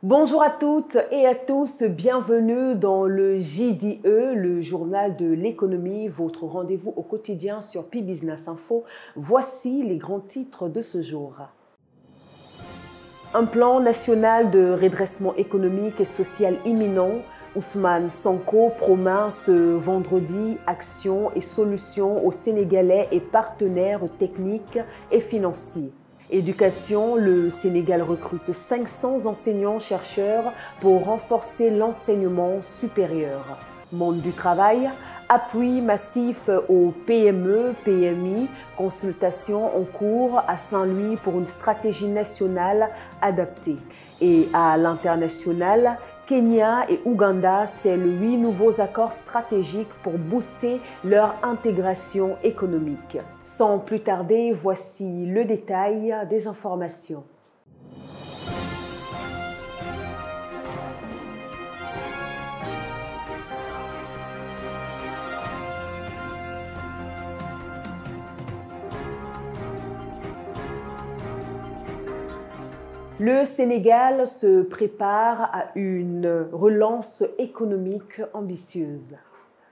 Bonjour à toutes et à tous, bienvenue dans le JDE, le journal de l'économie, votre rendez-vous au quotidien sur P-Business Info. Voici les grands titres de ce jour. Un plan national de redressement économique et social imminent. Ousmane Sonko promet ce vendredi actions et solutions aux Sénégalais et partenaires techniques et financiers. Éducation, le Sénégal recrute 500 enseignants-chercheurs pour renforcer l'enseignement supérieur. Monde du travail, appui massif aux PME, PMI, consultation en cours à Saint-Louis pour une stratégie nationale adaptée. Et à l'international, Kenya et Ouganda scellent 8 nouveaux accords stratégiques pour booster leur intégration économique. Sans plus tarder, voici le détail des informations. Le Sénégal se prépare à une relance économique ambitieuse.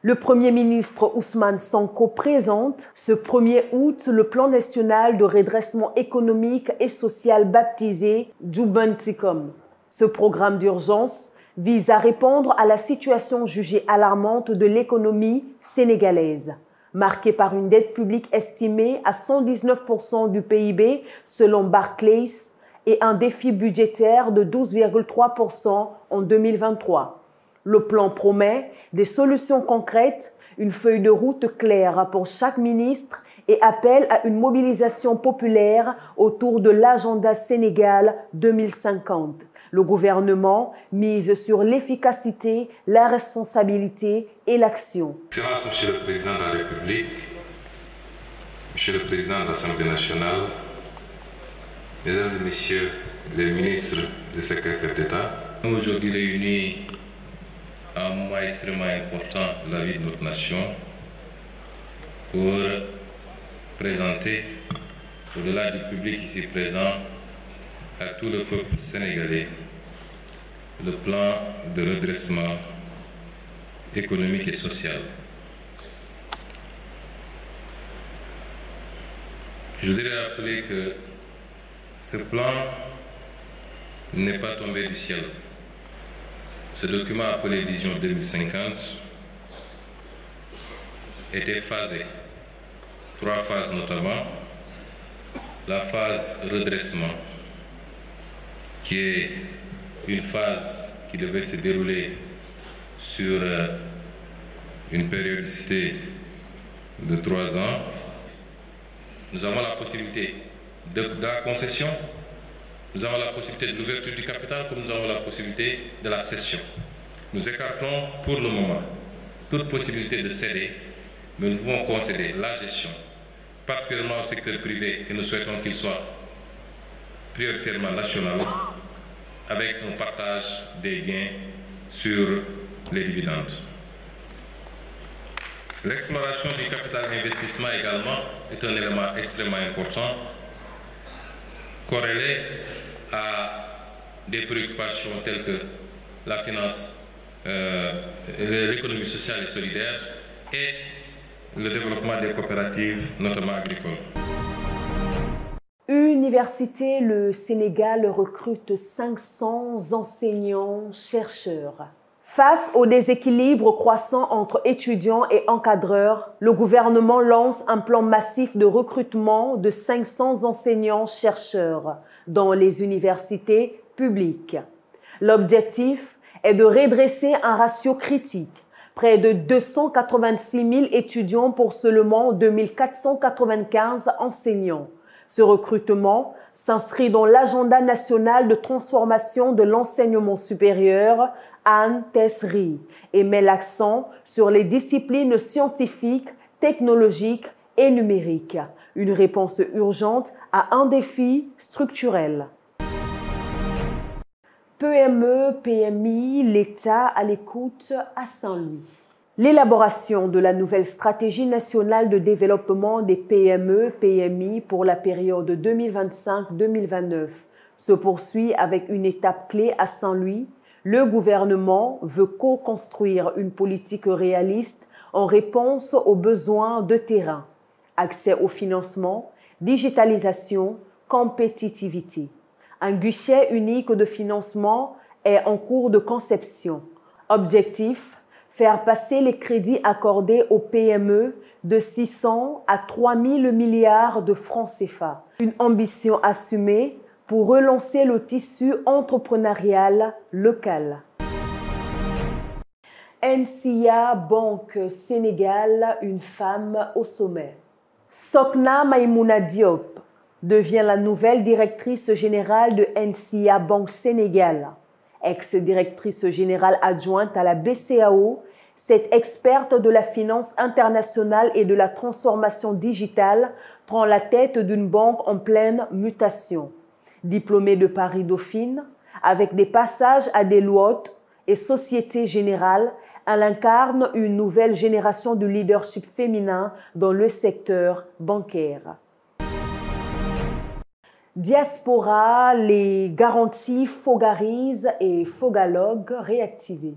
Le Premier ministre Ousmane Sonko présente ce 1er août le plan national de redressement économique et social baptisé Jubanticom. Ce programme d'urgence vise à répondre à la situation jugée alarmante de l'économie sénégalaise, marquée par une dette publique estimée à 119% du PIB selon Barclays, et un défi budgétaire de 12,3% en 2023. Le plan promet des solutions concrètes, une feuille de route claire pour chaque ministre et appelle à une mobilisation populaire autour de l'agenda Sénégal 2050. Le gouvernement mise sur l'efficacité, la responsabilité et l'action. Excellence, Monsieur le Président de la République, Monsieur le Président de l'Assemblée nationale, Mesdames et Messieurs les ministres et secrétaires d'État, nous sommes aujourd'hui réunis à un moment extrêmement important de la vie de notre nation pour présenter, au-delà du public ici présent, à tout le peuple sénégalais, le plan de redressement économique et social. Je voudrais rappeler que ce plan n'est pas tombé du ciel. Ce document appelé Vision 2050 était phasé. 3 phases notamment. La phase redressement, qui est une phase qui devait se dérouler sur une périodicité de 3 ans. Nous avons la possibilité de la concession, nous avons la possibilité de l'ouverture du capital, comme nous avons la possibilité de la cession. Nous écartons pour le moment toute possibilité de céder, mais nous pouvons concéder la gestion, particulièrement au secteur privé, et nous souhaitons qu'il soit prioritairement national, avec un partage des gains sur les dividendes. L'exploration du capital d'investissement également est un élément extrêmement important, corrélé à des préoccupations telles que la finance, l'économie sociale et solidaire et le développement des coopératives, notamment agricoles. Université, le Sénégal recrute 500 enseignants-chercheurs. Face au déséquilibre croissant entre étudiants et encadreurs, le gouvernement lance un plan massif de recrutement de 500 enseignants-chercheurs dans les universités publiques. L'objectif est de redresser un ratio critique, près de 286 000 étudiants pour seulement 2495 enseignants. Ce recrutement s'inscrit dans l'agenda national de transformation de l'enseignement supérieur Anne Tessery et met l'accent sur les disciplines scientifiques, technologiques et numériques. Une réponse urgente à un défi structurel. PME, PMI, l'État à l'écoute à Saint-Louis. L'élaboration de la nouvelle stratégie nationale de développement des PME, PMI pour la période 2025-2029 se poursuit avec une étape clé à Saint-Louis. Le gouvernement veut co-construire une politique réaliste en réponse aux besoins de terrain, accès au financement, digitalisation, compétitivité. Un guichet unique de financement est en cours de conception. Objectif, faire passer les crédits accordés aux PME de 600 à 3 000 milliards de francs CFA. Une ambition assumée pour relancer le tissu entrepreneurial local. NCA Banque Sénégal, une femme au sommet. Sokna Maïmouna Diop devient la nouvelle directrice générale de NCA Banque Sénégal. Ex-directrice générale adjointe à la BCEAO, cette experte de la finance internationale et de la transformation digitale prend la tête d'une banque en pleine mutation. Diplômée de Paris-Dauphine, avec des passages à Deloitte et Société Générale, elle incarne une nouvelle génération de leadership féminin dans le secteur bancaire. Diaspora, les garanties Fogarise et Fogalog réactivées.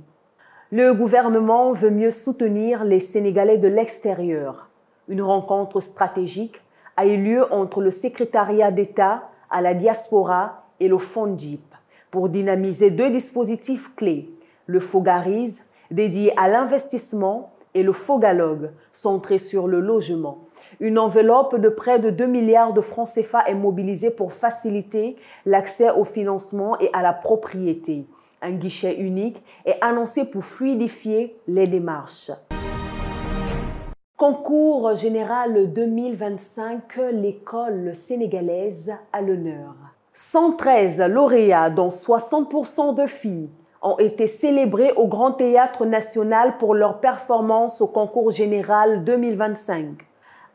Le gouvernement veut mieux soutenir les Sénégalais de l'extérieur. Une rencontre stratégique a eu lieu entre le secrétariat d'État à la diaspora et le FONGIP pour dynamiser deux dispositifs clés, le Fogarise, dédié à l'investissement, et le Fogalog, centré sur le logement. Une enveloppe de près de 2 milliards de francs CFA est mobilisée pour faciliter l'accès au financement et à la propriété. Un guichet unique est annoncé pour fluidifier les démarches. Concours général 2025, l'école sénégalaise à l'honneur. 113 lauréats, dont 60% de filles, ont été célébrés au Grand Théâtre National pour leur performance au concours général 2025.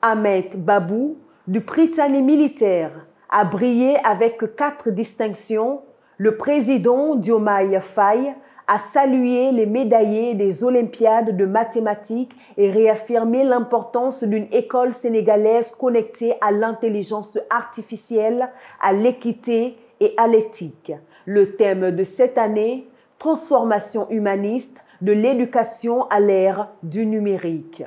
Ahmed Babou, du Prytanée militaire, a brillé avec 4 distinctions. Le président Diomaye Faye a salué les médaillés des Olympiades de mathématiques et réaffirmé l'importance d'une école sénégalaise connectée à l'intelligence artificielle, à l'équité et à l'éthique. Le thème de cette année, transformation humaniste de l'éducation à l'ère du numérique.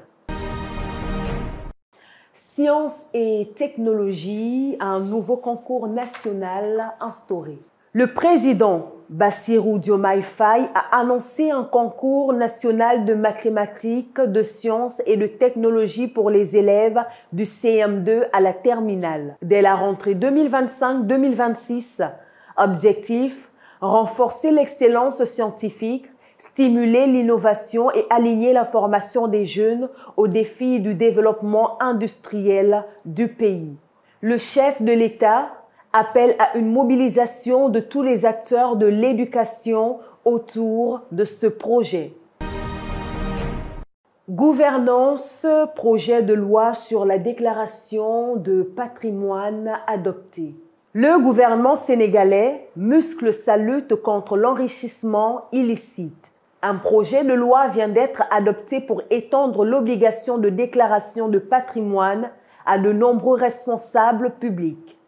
Sciences et technologies, un nouveau concours national instauré. Le président Bassirou Diomaye Faye a annoncé un concours national de mathématiques, de sciences et de technologies pour les élèves du CM2 à la terminale. Dès la rentrée 2025-2026, objectif, renforcer l'excellence scientifique, stimuler l'innovation et aligner la formation des jeunes aux défis du développement industriel du pays. Le chef de l'État appelle à une mobilisation de tous les acteurs de l'éducation autour de ce projet. Gouvernance, projet de loi sur la déclaration de patrimoine adopté. Le gouvernement sénégalais muscle sa lutte contre l'enrichissement illicite. Un projet de loi vient d'être adopté pour étendre l'obligation de déclaration de patrimoine à de nombreux responsables publics.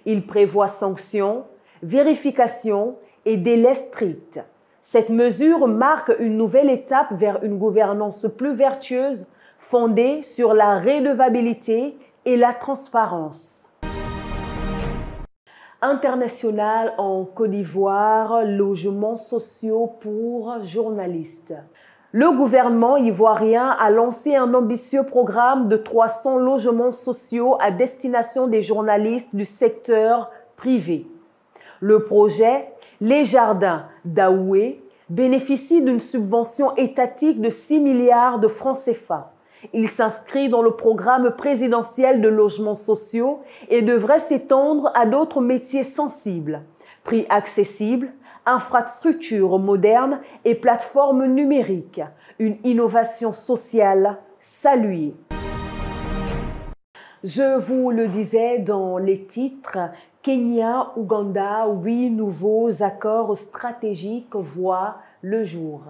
Il prévoit sanctions, vérifications et délais stricts. Cette mesure marque une nouvelle étape vers une gouvernance plus vertueuse fondée sur la redevabilité et la transparence. International en Côte d'Ivoire, logements sociaux pour journalistes. Le gouvernement ivoirien a lancé un ambitieux programme de 300 logements sociaux à destination des journalistes du secteur privé. Le projet Les Jardins d'Aoué bénéficie d'une subvention étatique de 6 milliards de francs CFA. Il s'inscrit dans le programme présidentiel de logements sociaux et devrait s'étendre à d'autres métiers sensibles. Prix accessibles, infrastructures modernes et plateformes numériques. Une innovation sociale saluée. Je vous le disais dans les titres, Kenya, Ouganda, 8 nouveaux accords stratégiques voient le jour.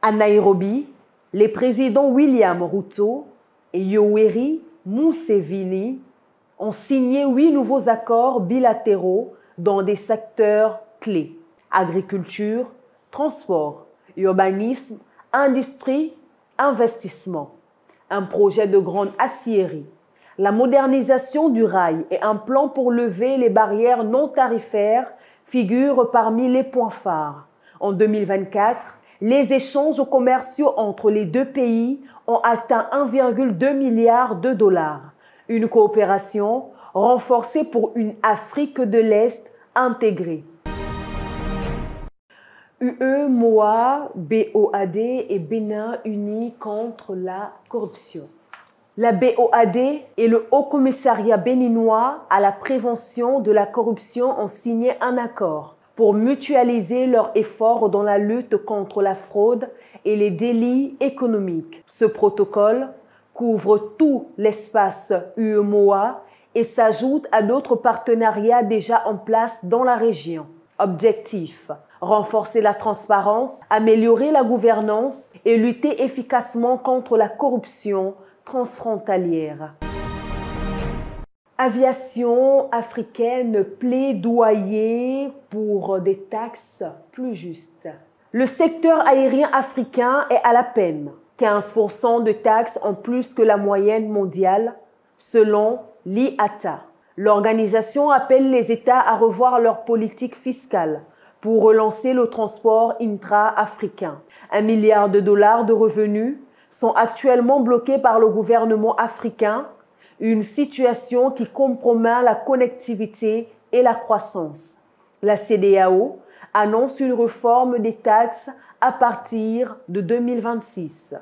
À Nairobi, les présidents William Ruto et Yoweri Museveni ont signé 8 nouveaux accords bilatéraux dans des secteurs clés: agriculture, transport, urbanisme, industrie, investissement. Un projet de grande aciérie, la modernisation du rail et un plan pour lever les barrières non tarifaires figurent parmi les points phares. En 2024, les échanges commerciaux entre les deux pays ont atteint 1,2 milliard de dollars. Une coopération renforcée pour une Afrique de l'Est intégrée. UEMOA, BOAD et Bénin unis contre la corruption. La BOAD et le Haut Commissariat béninois à la prévention de la corruption ont signé un accord pour mutualiser leurs efforts dans la lutte contre la fraude et les délits économiques. Ce protocole couvre tout l'espace UEMOA et s'ajoute à d'autres partenariats déjà en place dans la région. Objectif: renforcer la transparence, améliorer la gouvernance et lutter efficacement contre la corruption transfrontalière. Aviation africaine, plaidoyer pour des taxes plus justes. Le secteur aérien africain est à la peine. 15% de taxes en plus que la moyenne mondiale, selon l'IATA. L'organisation appelle les États à revoir leur politique fiscale pour relancer le transport intra-africain. 1 milliard de dollars de revenus sont actuellement bloqués par le gouvernement africain, une situation qui compromet la connectivité et la croissance. La CEDEAO annonce une réforme des taxes à partir de 2026.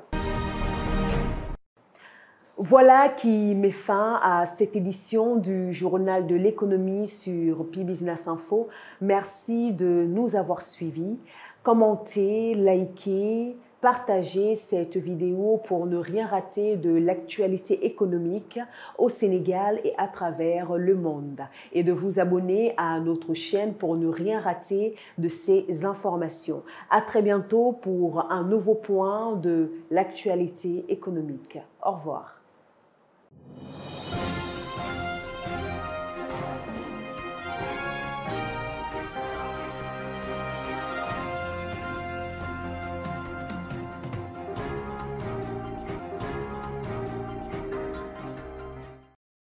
Voilà qui met fin à cette édition du Journal de l'économie sur Pi-Business Info. Merci de nous avoir suivis. Commentez, likez, partagez cette vidéo pour ne rien rater de l'actualité économique au Sénégal et à travers le monde. Et de vous abonner à notre chaîne pour ne rien rater de ces informations. À très bientôt pour un nouveau point de l'actualité économique. Au revoir.